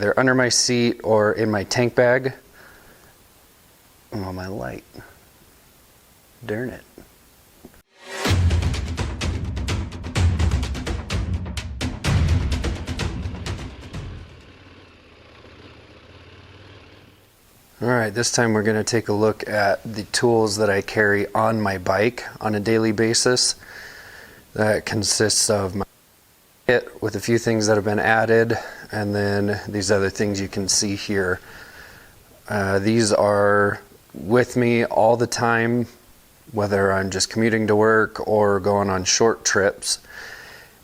They're under my seat or in my tank bag. Oh, my light. Darn it. Alright, this time we're going to take a look at the tools that I carry on my bike on a daily basis. That consists of my kit with a few things that have been added, and then these other things you can see here. These are with me all the time, whether I'm just commuting to work or going on short trips.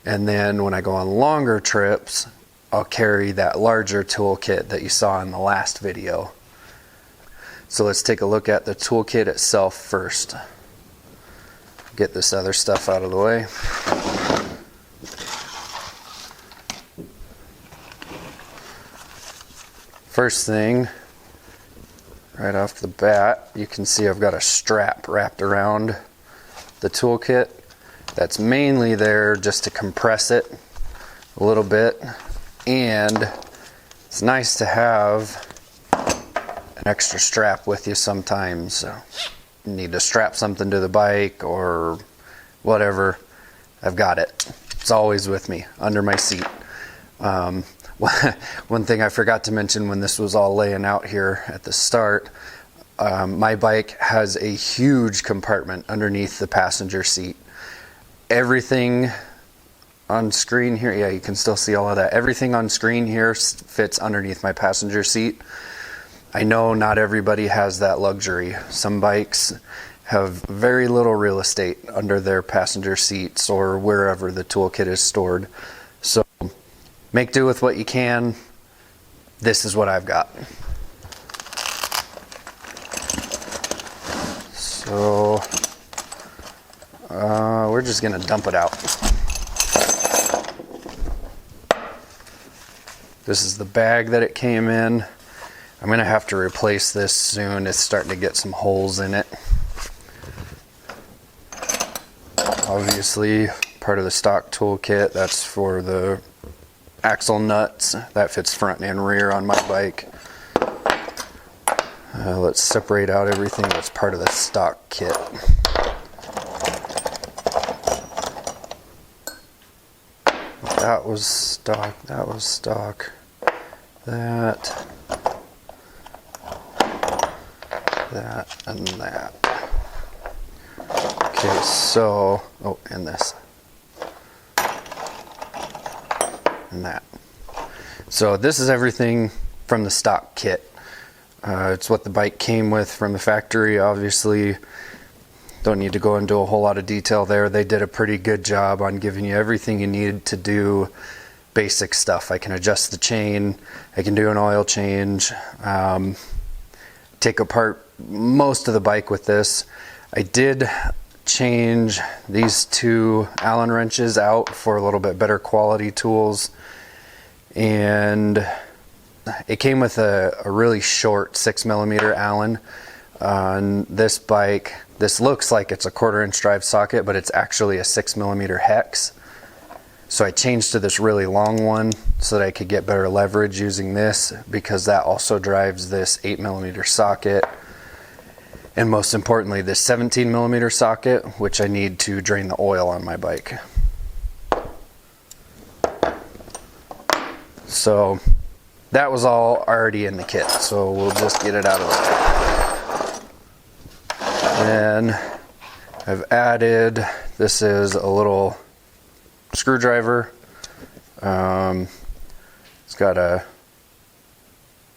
And then when I go on longer trips, I'll carry that larger toolkit that you saw in the last video. So let's take a look at the toolkit itself first. Get this other stuff out of the way. First thing, right off the bat, you can see I've got a strap wrapped around the toolkit. That's mainly there just to compress it a little bit, and it's nice to have an extra strap with you sometimes. So you need to strap something to the bike or whatever, I've got it. It's always with me, under my seat. One thing I forgot to mention when this was all laying out here at the start, my bike has a huge compartment underneath the passenger seat. Everything on screen here, yeah, you can still see all of that. Everything on screen here fits underneath my passenger seat. I know not everybody has that luxury. Some bikes have very little real estate under their passenger seats or wherever the toolkit is stored. So make do with what you can. This is what I've got. So we're just gonna dump it out. This is the bag that it came in. I'm gonna have to replace this soon. It's starting to get some holes in it. Obviously, part of the stock toolkit, that's for the axle nuts. That fits front and rear on my bike. Let's separate out everything that's part of the stock kit. That was stock, that was stock. That, and that. Okay, so, oh, and this. And that. So this is everything from the stock kit. It's what the bike came with from the factory. Obviously, don't need to go into a whole lot of detail there. They did a pretty good job on giving you everything you need to do basic stuff. I can adjust the chain, I can do an oil change, take apart most of the bike with this. I did change these two Allen wrenches out for a little bit better quality tools, and it came with a really short 6mm Allen. On this bike, this looks like it's a 1/4" drive socket, but it's actually a 6mm hex. So I changed to this really long one so that I could get better leverage using this, because that also drives this 8mm socket. And most importantly, this 17mm socket, which I need to drain the oil on my bike. So that was all already in the kit, so we'll just get it out of the way. Then I've added, this is a little screwdriver. It's got a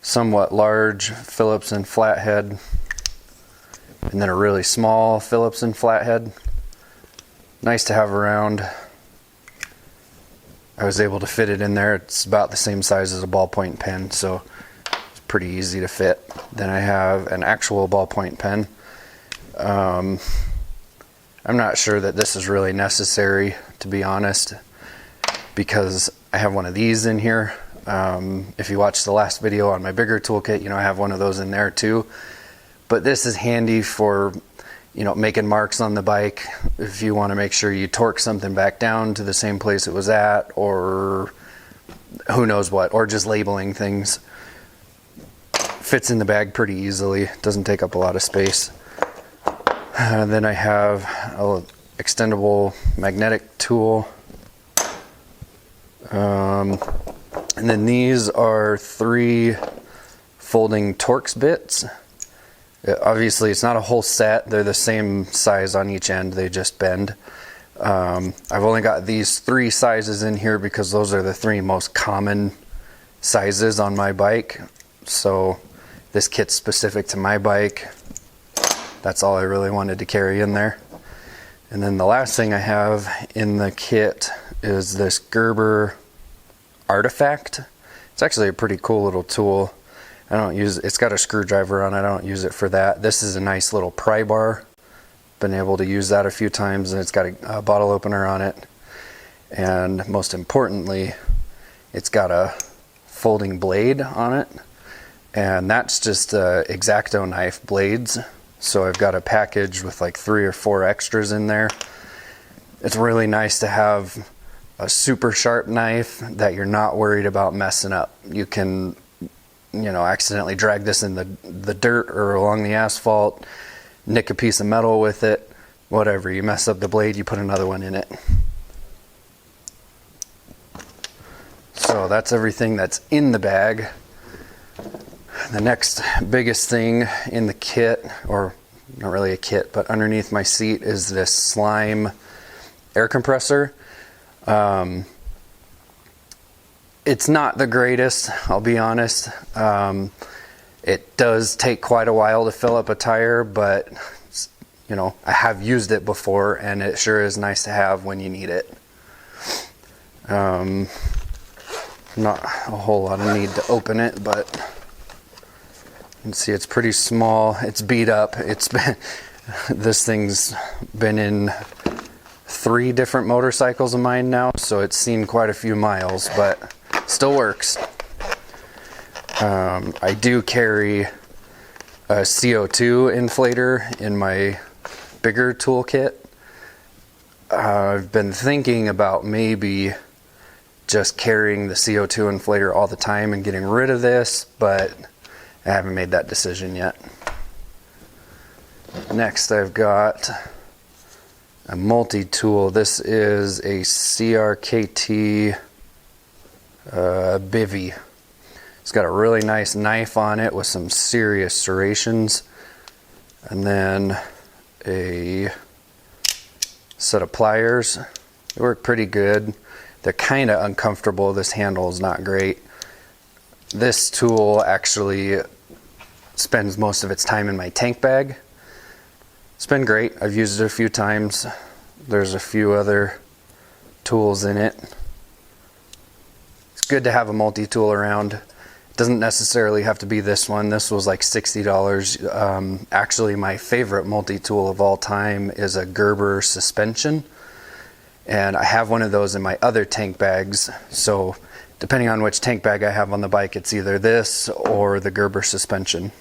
somewhat large Phillips and flathead, and then a really small Phillips and flathead. Nice to have around. I was able to fit it in there. It's about the same size as a ballpoint pen, so it's pretty easy to fit. Then I have an actual ballpoint pen. I'm not sure that this is really necessary, to be honest, because I have one of these in here. If you watched the last video on my bigger toolkit, you know I have one of those in there too. But this is handy for, you know, making marks on the bike if you want to make sure you torque something back down to the same place it was at, or who knows what, or just labeling things. Fits in the bag pretty easily, doesn't take up a lot of space. Then I have an extendable magnetic tool. And then these are 3 folding Torx bits. Obviously it's not a whole set, they're the same size on each end, they just bend. I've only got these 3 sizes in here because those are the 3 most common sizes on my bike. So this kit's specific to my bike. That's all I really wanted to carry in there. And then the last thing I have in the kit is this Gerber Artifact. It's actually a pretty cool little tool. I don't use it's got a screwdriver on it. I don't use it for that. This is a nice little pry bar. Been able to use that a few times, and it's got a bottle opener on it. And most importantly, it's got a folding blade on it. And that's just X-Acto knife blades. So I've got a package with like 3 or 4 extras in there. It's really nice to have a super sharp knife that you're not worried about messing up. You can, accidentally drag this in the dirt or along the asphalt, nick a piece of metal with it, whatever. You mess up the blade, you put another one in it. So that's everything that's in the bag. The next biggest thing in the kit, or not really a kit, but underneath my seat is this Slime air compressor. It's not the greatest, I'll be honest. It does take quite a while to fill up a tire, but I have used it before, and it sure is nice to have when you need it. Not a whole lot of need to open it, but you can see it's pretty small. It's beat up. This thing's been in 3 different motorcycles of mine now, so it's seen quite a few miles, but still works. I do carry a CO2 inflator in my bigger toolkit. I've been thinking about maybe just carrying the CO2 inflator all the time and getting rid of this, but I haven't made that decision yet. Next, I've got a multi-tool. This is a CRKT Bivy. It's got a really nice knife on it with some serious serrations, and then a set of pliers. They work pretty good. They're kind of uncomfortable. This handle is not great. This tool actually spends most of its time in my tank bag. It's been great. I've used it a few times. There's a few other tools in it. It's good to have a multi-tool around. It doesn't necessarily have to be this one. This was like $60. Actually, my favorite multi-tool of all time is a Gerber suspension. And I have one of those in my other tank bags. So depending on which tank bag I have on the bike, it's either this or the Gerber suspension.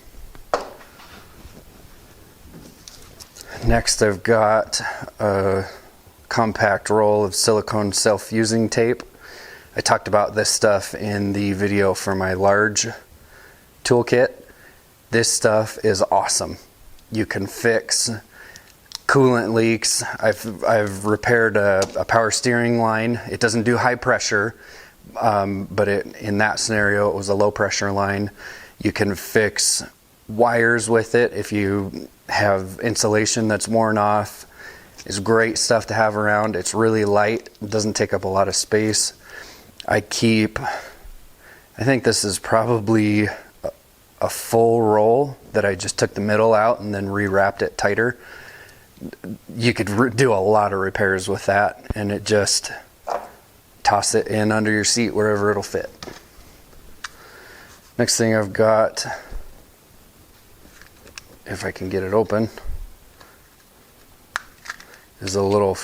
Next, I've got a compact roll of silicone self-fusing tape. I talked about this stuff in the video for my large toolkit. This stuff is awesome. You can fix coolant leaks. I've repaired a power steering line. It doesn't do high pressure, but in that scenario it was a low pressure line. You can fix wires with it if you have insulation that's worn off. It's great stuff to have around. It's really light. It doesn't take up a lot of space. I think this is probably a full roll that I just took the middle out and then rewrapped it tighter. You could do a lot of repairs with that, and it just toss it in under your seat wherever it'll fit. Next thing I've got, if I can get it open, is a little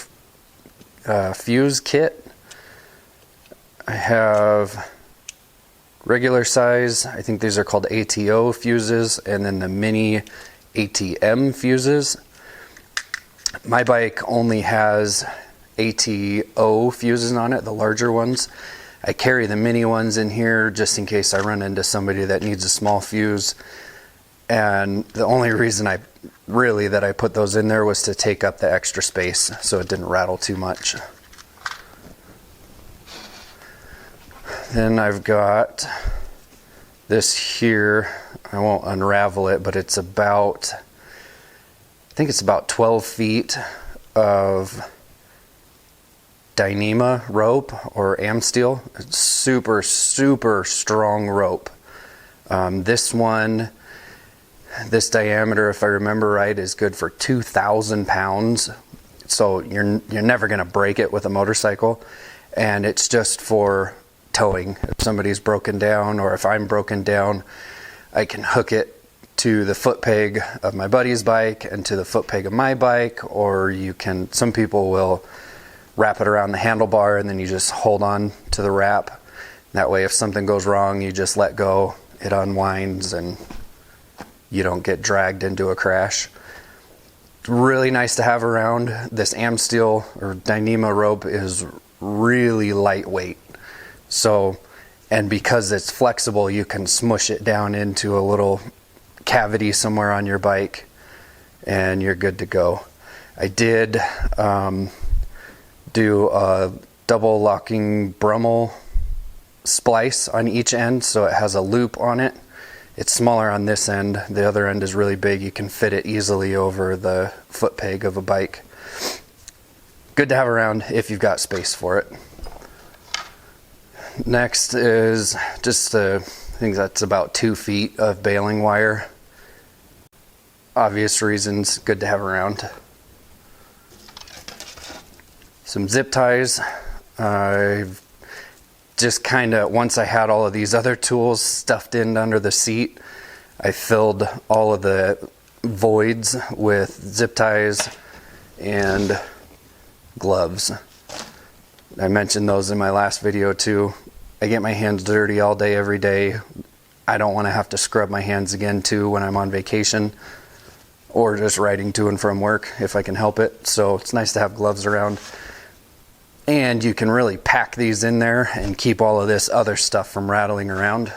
fuse kit. I have regular size, I think these are called ATO fuses, and then the mini ATM fuses. My bike only has ATO fuses on it, the larger ones. I carry the mini ones in here just in case I run into somebody that needs a small fuse. And the only reason I put those in there was to take up the extra space so it didn't rattle too much. Then I've got this here. I won't unravel it, but it's about, I think it's about 12 feet of Dyneema rope or Amsteel. It's super, super strong rope. This one, this diameter, if I remember right, is good for 2,000 pounds. So you're never gonna break it with a motorcycle. And it's just for towing. If somebody's broken down or if I'm broken down, I can hook it to the foot peg of my buddy's bike and to the foot peg of my bike, or some people will wrap it around the handlebar and then you just hold on to the wrap. That way if something goes wrong, you just let go, it unwinds and you don't get dragged into a crash. It's really nice to have around. This Amsteel or Dyneema rope is really lightweight. So, and because it's flexible, you can smush it down into a little cavity somewhere on your bike and you're good to go. I did do a double locking Brummel splice on each end, so it has a loop on it. It's smaller on this end. The other end is really big. You can fit it easily over the foot peg of a bike. Good to have around if you've got space for it. Next is just I think that's about 2 feet of baling wire. Obvious reasons, good to have around. Some zip ties. I've just kind of, once I had all of these other tools stuffed in under the seat, I filled all of the voids with zip ties and gloves. I mentioned those in my last video too. I get my hands dirty all day, every day. I don't want to have to scrub my hands again too when I'm on vacation or just riding to and from work if I can help it. So it's nice to have gloves around. And you can really pack these in there and keep all of this other stuff from rattling around.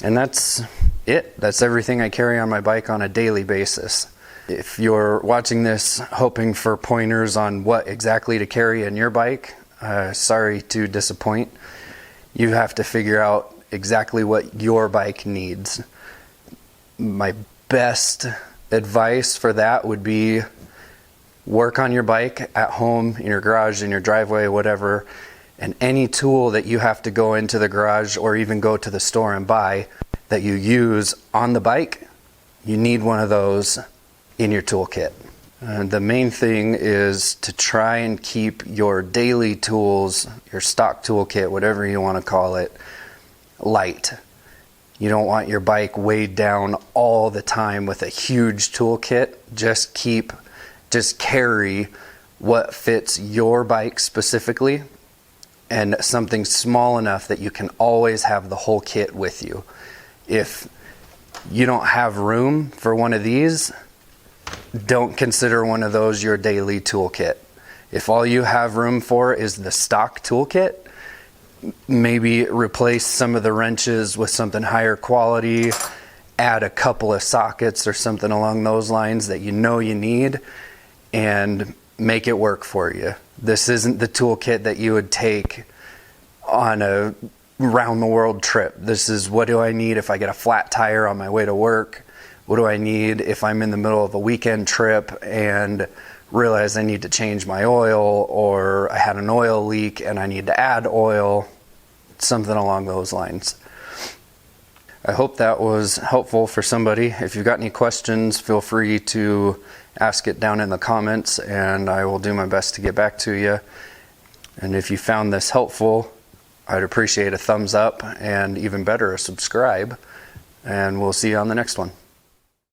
And that's it. That's everything I carry on my bike on a daily basis. If you're watching this hoping for pointers on what exactly to carry in your bike, sorry to disappoint. You have to figure out exactly what your bike needs. My best advice for that would be work on your bike at home, in your garage, in your driveway, whatever, and any tool that you have to go into the garage or even go to the store and buy that you use on the bike, you need one of those in your toolkit. The main thing is to try and keep your daily tools, your stock toolkit, whatever you want to call it, light. You don't want your bike weighed down all the time with a huge toolkit. Just carry what fits your bike specifically and something small enough that you can always have the whole kit with you. If you don't have room for one of these, don't consider one of those your daily toolkit. If all you have room for is the stock toolkit, maybe replace some of the wrenches with something higher quality, add a couple of sockets or something along those lines that you know you need, and make it work for you. This isn't the toolkit that you would take on a round the world trip. This is, what do I need if I get a flat tire on my way to work? What do I need if I'm in the middle of a weekend trip and realize I need to change my oil, or I had an oil leak and I need to add oil? Something along those lines. I hope that was helpful for somebody. If you've got any questions, feel free to ask it down in the comments and I will do my best to get back to you. And if you found this helpful, I'd appreciate a thumbs up, and even better, a subscribe. And we'll see you on the next one.